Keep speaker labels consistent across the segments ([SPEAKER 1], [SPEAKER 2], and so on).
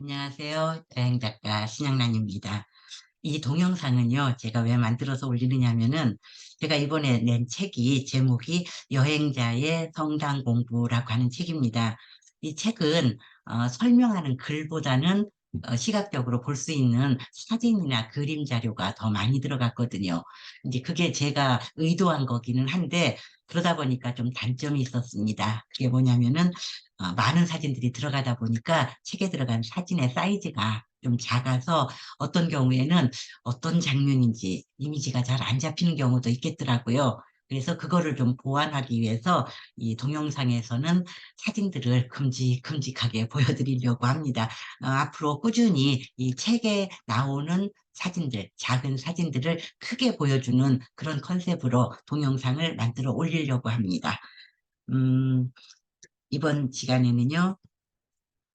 [SPEAKER 1] 안녕하세요. 여행작가 신영란입니다. 이 동영상은요, 제가 왜 만들어서 올리느냐면은, 제가 이번에 낸 책이, 제목이 여행자의 성당 공부라고 하는 책입니다. 이 책은, 설명하는 글보다는 시각적으로 볼 수 있는 사진이나 그림 자료가 더 많이 들어갔거든요. 이제 그게 제가 의도한 거기는 한데, 그러다 보니까 좀 단점이 있었습니다. 그게 뭐냐면은, 많은 사진들이 들어가다 보니까 책에 들어간 사진의 사이즈가 좀 작아서 어떤 경우에는 어떤 장면인지 이미지가 잘 안 잡히는 경우도 있겠더라고요. 그래서 그거를 좀 보완하기 위해서 이 동영상에서는 사진들을 큼직큼직하게 보여드리려고 합니다. 앞으로 꾸준히 이 책에 나오는 사진들, 작은 사진들을 크게 보여주는 그런 컨셉으로 동영상을 만들어 올리려고 합니다. 음, 이번 시간에는요,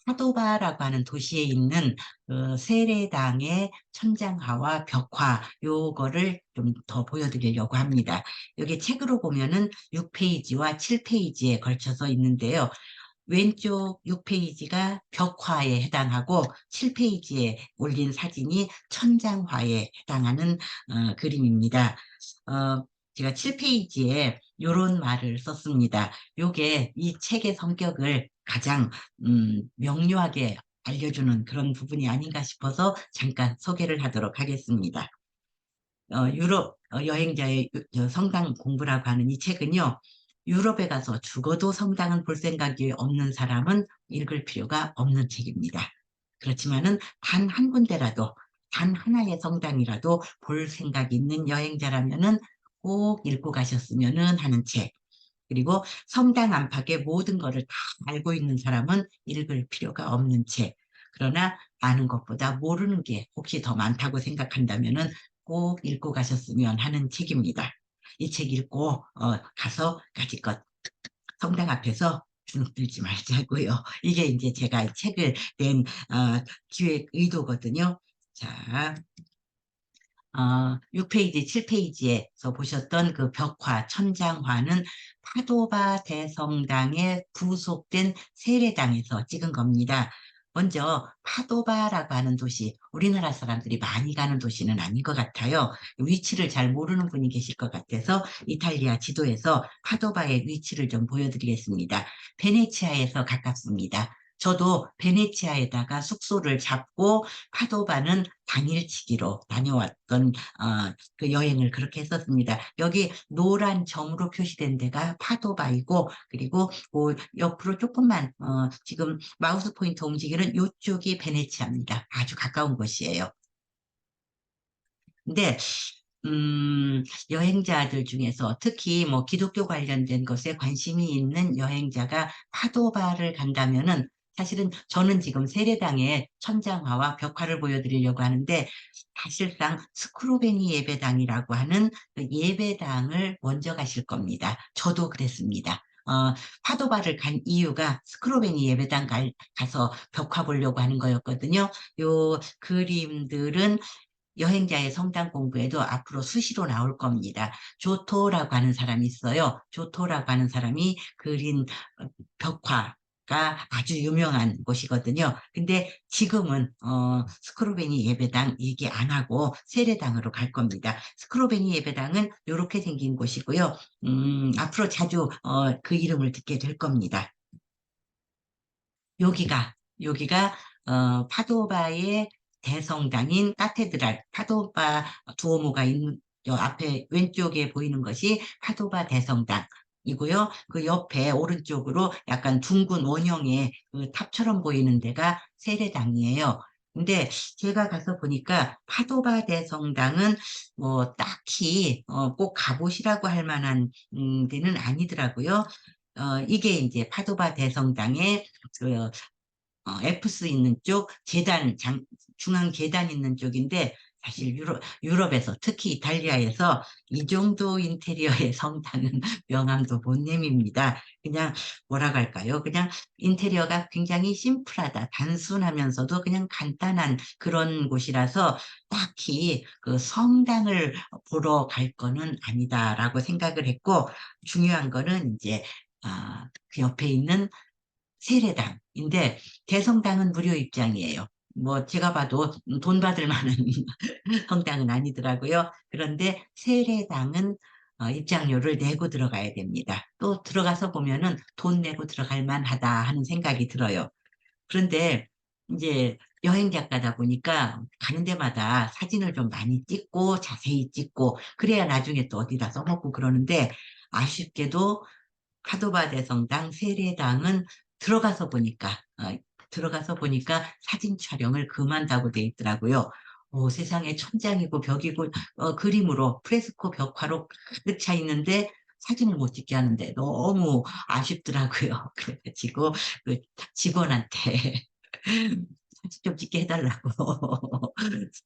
[SPEAKER 1] 파도바라고 하는 도시에 있는 세례당의 천장화와 벽화 요거를 좀 더 보여드리려고 합니다. 여기 책으로 보면은 6페이지와 7페이지에 걸쳐서 있는데요. 왼쪽 6페이지가 벽화에 해당하고 7페이지에 올린 사진이 천장화에 해당하는 그림입니다. 제가 7페이지에 이런 말을 썼습니다. 요게 이 책의 성격을 가장 명료하게 알려주는 그런 부분이 아닌가 싶어서 잠깐 소개를 하도록 하겠습니다. 유럽 여행자의 성당 공부라고 하는 이 책은요, 유럽에 가서 죽어도 성당은 볼 생각이 없는 사람은 읽을 필요가 없는 책입니다. 그렇지만은 단 한 군데라도, 단 하나의 성당이라도 볼 생각이 있는 여행자라면은 꼭 읽고 가셨으면은 하는 책. 그리고 성당 안팎의 모든 것을 다 알고 있는 사람은 읽을 필요가 없는 책. 그러나 아는 것보다 모르는 게 혹시 더 많다고 생각한다면은 꼭 읽고 가셨으면 하는 책입니다. 이 책 읽고 가서 가지껏 성당 앞에서 주눅 들지 말자고요. 이게 이제 제가 이 책을 낸 기획 의도거든요. 자, 6페이지, 7페이지에서 보셨던 그 벽화, 천장화는 파도바 대성당에 부속된 세례당에서 찍은 겁니다. 먼저 파도바라고 하는 도시, 우리나라 사람들이 많이 가는 도시는 아닌 것 같아요. 위치를 잘 모르는 분이 계실 것 같아서 이탈리아 지도에서 파도바의 위치를 좀 보여드리겠습니다. 베네치아에서 가깝습니다. 저도 베네치아에다가 숙소를 잡고 파도바는 당일치기로 다녀왔던 그 여행을 그렇게 했었습니다. 여기 노란 점으로 표시된 데가 파도바이고, 그리고 그 옆으로 조금만 지금 마우스 포인터 움직이는 이쪽이 베네치아입니다. 아주 가까운 곳이에요. 근데 여행자들 중에서 특히 뭐 기독교 관련된 것에 관심이 있는 여행자가 파도바를 간다면은 사실은 저는 지금 세례당의 천장화와 벽화를 보여드리려고 하는데 사실상 스크로베니 예배당이라고 하는 그 예배당을 먼저 가실 겁니다. 저도 그랬습니다. 파도바를 간 이유가 스크로베니 예배당 가서 벽화 보려고 하는 거였거든요. 요 그림들은 여행자의 성당 공부에도 앞으로 수시로 나올 겁니다. 조토라고 하는 사람이 있어요. 조토라고 하는 사람이 그린 벽화가 아주 유명한 곳이거든요. 근데 지금은 스크로베니 예배당 얘기 안 하고 세례당으로 갈 겁니다. 스크로베니 예배당은 이렇게 생긴 곳이고요. 앞으로 자주 그 이름을 듣게 될 겁니다. 여기가 파도바의 대성당인 카테드랄, 파도바 두오모가 있는 저 앞에 왼쪽에 보이는 것이 파도바 대성당이고요. 그 옆에 오른쪽으로 약간 둥근 원형의 그 탑처럼 보이는 데가 세례당이에요. 근데 제가 가서 보니까 파도바 대성당은 뭐 딱히 꼭 가보시라고 할 만한 데는 아니더라고요. 이게 이제 파도바 대성당의 그 에프스 있는 쪽, 중앙 계단 있는 쪽인데, 사실 유럽에서, 특히 이탈리아에서 이 정도 인테리어의 성당은 명함도 못 내밉니다. 그냥, 뭐라 할까요? 그냥 인테리어가 굉장히 심플하다. 단순하면서도 그냥 간단한 그런 곳이라서 딱히 그 성당을 보러 갈 거는 아니다라고 생각을 했고, 중요한 거는 이제, 그 옆에 있는 세례당인데 대성당은 무료 입장이에요. 뭐 제가 봐도 돈 받을 만한 성당은 아니더라고요. 그런데 세례당은 입장료를 내고 들어가야 됩니다. 또 들어가서 보면은 돈 내고 들어갈 만하다 하는 생각이 들어요. 그런데 이제 여행 작가다 보니까 가는 데마다 사진을 좀 많이 찍고 자세히 찍고 그래야 나중에 또 어디다 써먹고 그러는데 아쉽게도 파도바 대성당 세례당은 들어가서 보니까 들어가서 보니까 사진 촬영을 금한다고 돼 있더라고요. 세상에 천장이고 벽이고 그림으로 프레스코 벽화로 가득 차 있는데 사진을 못 찍게 하는데 너무 아쉽더라고요. 그래가지고 그 직원한테 사진 좀 찍게 해달라고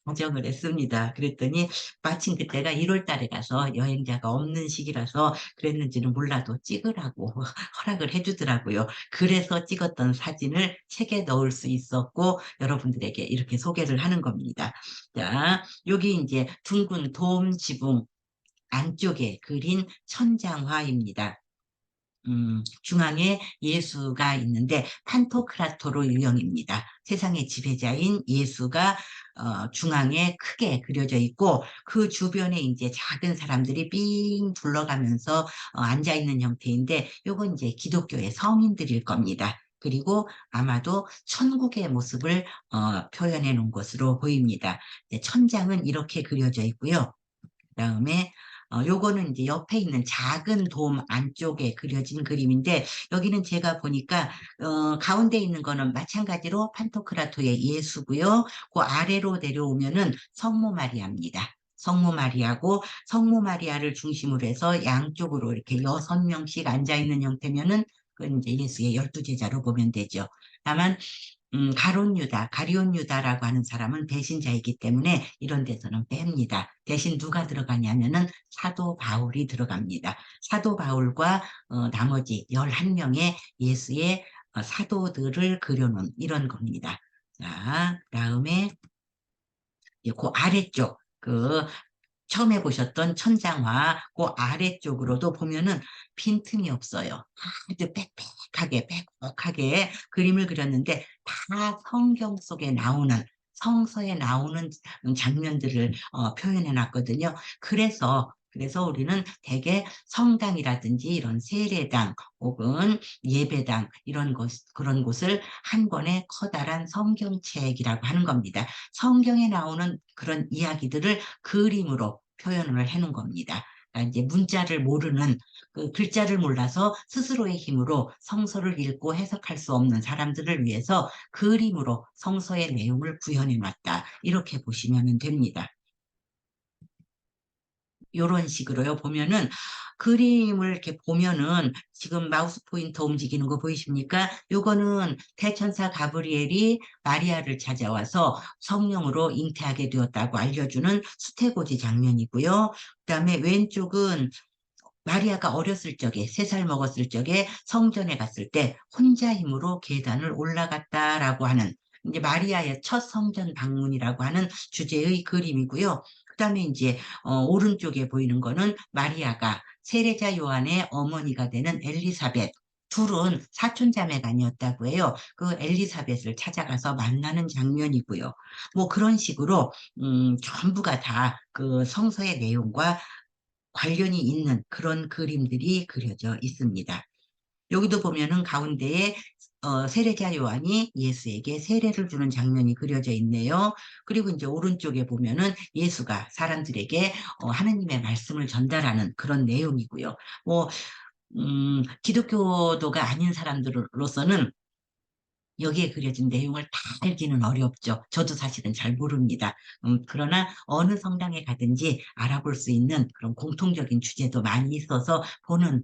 [SPEAKER 1] 사정을 했습니다. 그랬더니 마침 그때가 1월 달에 가서 여행자가 없는 시기라서 그랬는지는 몰라도 찍으라고 허락을 해주더라고요. 그래서 찍었던 사진을 책에 넣을 수 있었고 여러분들에게 이렇게 소개를 하는 겁니다. 자, 여기 이제 둥근 돔 지붕 안쪽에 그린 천장화입니다. 중앙에 예수가 있는데 판토크라토로 유형입니다. 세상의 지배자인 예수가 중앙에 크게 그려져 있고 그 주변에 이제 작은 사람들이 삥 둘러가면서 앉아 있는 형태인데 요건 이제 기독교의 성인들일 겁니다. 그리고 아마도 천국의 모습을 표현해 놓은 것으로 보입니다. 네, 천장은 이렇게 그려져 있고요. 그다음에 요거는 이제 옆에 있는 작은 돔 안쪽에 그려진 그림인데 여기는 제가 보니까 가운데 있는 거는 마찬가지로 판토크라토의 예수고요. 그 아래로 내려오면은 성모 마리아입니다. 성모 마리아고 성모 마리아를 중심으로 해서 양쪽으로 이렇게 6명씩 앉아 있는 형태면은 그건 이제 예수의 12제자로 보면 되죠. 다만 가룟 유다, 가룟 유다라고 하는 사람은 배신자이기 때문에 이런 데서는 뺍니다. 대신 누가 들어가냐면은 사도 바울이 들어갑니다. 사도 바울과 나머지 11명의 예수의 사도들을 그려놓은 이런 겁니다. 자, 그다음에 그 아래쪽, 처음에 보셨던 천장화, 그 아래쪽으로도 보면은 빈틈이 없어요. 아주 빽빽하게, 빽빽하게 그림을 그렸는데 다 성경 속에 나오는, 성서에 나오는 장면들을 표현해 놨거든요. 그래서 우리는 대개 성당이라든지 이런 세례당 혹은 예배당 이런 그런 곳을 한 권의 커다란 성경책이라고 하는 겁니다. 성경에 나오는 그런 이야기들을 그림으로 표현을 해놓은 겁니다. 그러니까 이제 문자를 모르는 그 글자를 몰라서 스스로의 힘으로 성서를 읽고 해석할 수 없는 사람들을 위해서 그림으로 성서의 내용을 구현해 놨다. 이렇게 보시면 됩니다. 요런 식으로요. 보면은 그림을 이렇게 보면은 지금 마우스 포인터 움직이는 거 보이십니까? 요거는 대천사 가브리엘이 마리아를 찾아와서 성령으로 잉태하게 되었다고 알려주는 수태고지 장면이고요. 그다음에 왼쪽은 마리아가 어렸을 적에, 3살 먹었을 적에 성전에 갔을 때 혼자 힘으로 계단을 올라갔다라고 하는 이제 마리아의 첫 성전 방문이라고 하는 주제의 그림이고요. 그다음에 이제 오른쪽에 보이는 거는 마리아가 세례자 요한의 어머니가 되는 엘리사벳 둘은 사촌자매가 아니었다고 해요. 그 엘리사벳을 찾아가서 만나는 장면이고요. 뭐 그런 식으로 전부가 다 그 성서의 내용과 관련이 있는 그런 그림들이 그려져 있습니다. 여기도 보면은 가운데에 세례자 요한이 예수에게 세례를 주는 장면이 그려져 있네요. 그리고 이제 오른쪽에 보면은 예수가 사람들에게 하느님의 말씀을 전달하는 그런 내용이고요. 뭐, 기독교도가 아닌 사람들로서는 여기에 그려진 내용을 다 알기는 어렵죠. 저도 사실은 잘 모릅니다. 그러나 어느 성당에 가든지 알아볼 수 있는 그런 공통적인 주제도 많이 있어서 보는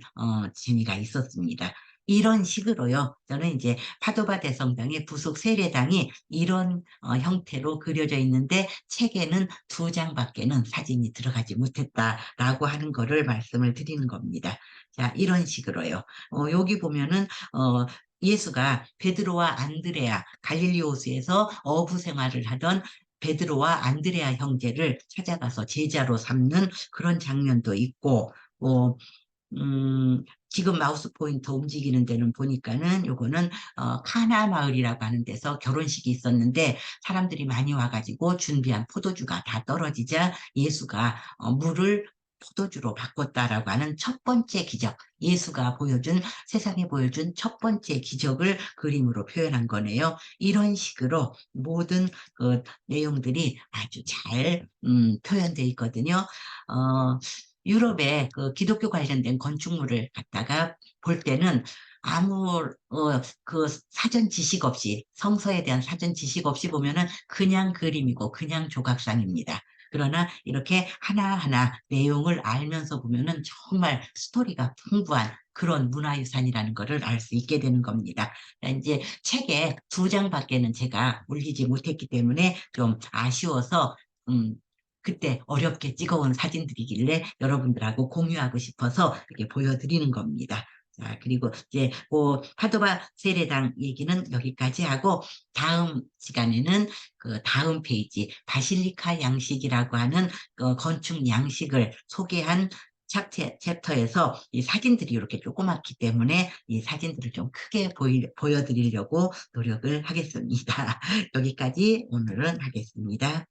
[SPEAKER 1] 재미가 있었습니다. 이런 식으로요. 저는 이제 파도바 대성당의 부속 세례당이 이런 형태로 그려져 있는데 책에는 2장밖에는 사진이 들어가지 못했다라고 하는 거를 말씀을 드리는 겁니다. 자, 이런 식으로요. 여기 보면은 예수가 베드로와 안드레아 갈릴리 호수에서 어부 생활을 하던 베드로와 안드레아 형제를 찾아가서 제자로 삼는 그런 장면도 있고, 지금 마우스 포인터 움직이는 데는 보니까는 요거는 카나 마을이라고 하는 데서 결혼식이 있었는데 사람들이 많이 와가지고 준비한 포도주가 다 떨어지자 예수가 물을 포도주로 바꿨다라고 하는 첫 번째 기적, 예수가 세상에 보여준 첫 번째 기적을 그림으로 표현한 거네요. 이런 식으로 모든 그 내용들이 아주 잘 표현되어 있거든요. 유럽의 그 기독교 관련된 건축물을 갖다가 볼 때는 그 사전 지식 없이, 성서에 대한 사전 지식 없이 보면은 그냥 그림이고 그냥 조각상입니다. 그러나 이렇게 하나하나 내용을 알면서 보면은 정말 스토리가 풍부한 그런 문화유산이라는 것을 알 수 있게 되는 겁니다. 이제 책에 2장밖에는 제가 올리지 못했기 때문에 좀 아쉬워서, 음, 그때 어렵게 찍어온 사진들이길래 여러분들하고 공유하고 싶어서 이렇게 보여드리는 겁니다. 자, 그리고 이제 파도바 세례당 얘기는 여기까지 하고 다음 시간에는 그 다음 페이지 바실리카 양식이라고 하는 그 건축 양식을 소개한 챕터에서 이 사진들이 이렇게 조그맣기 때문에 이 사진들을 좀 크게 보여드리려고 노력을 하겠습니다. 여기까지 오늘은 하겠습니다.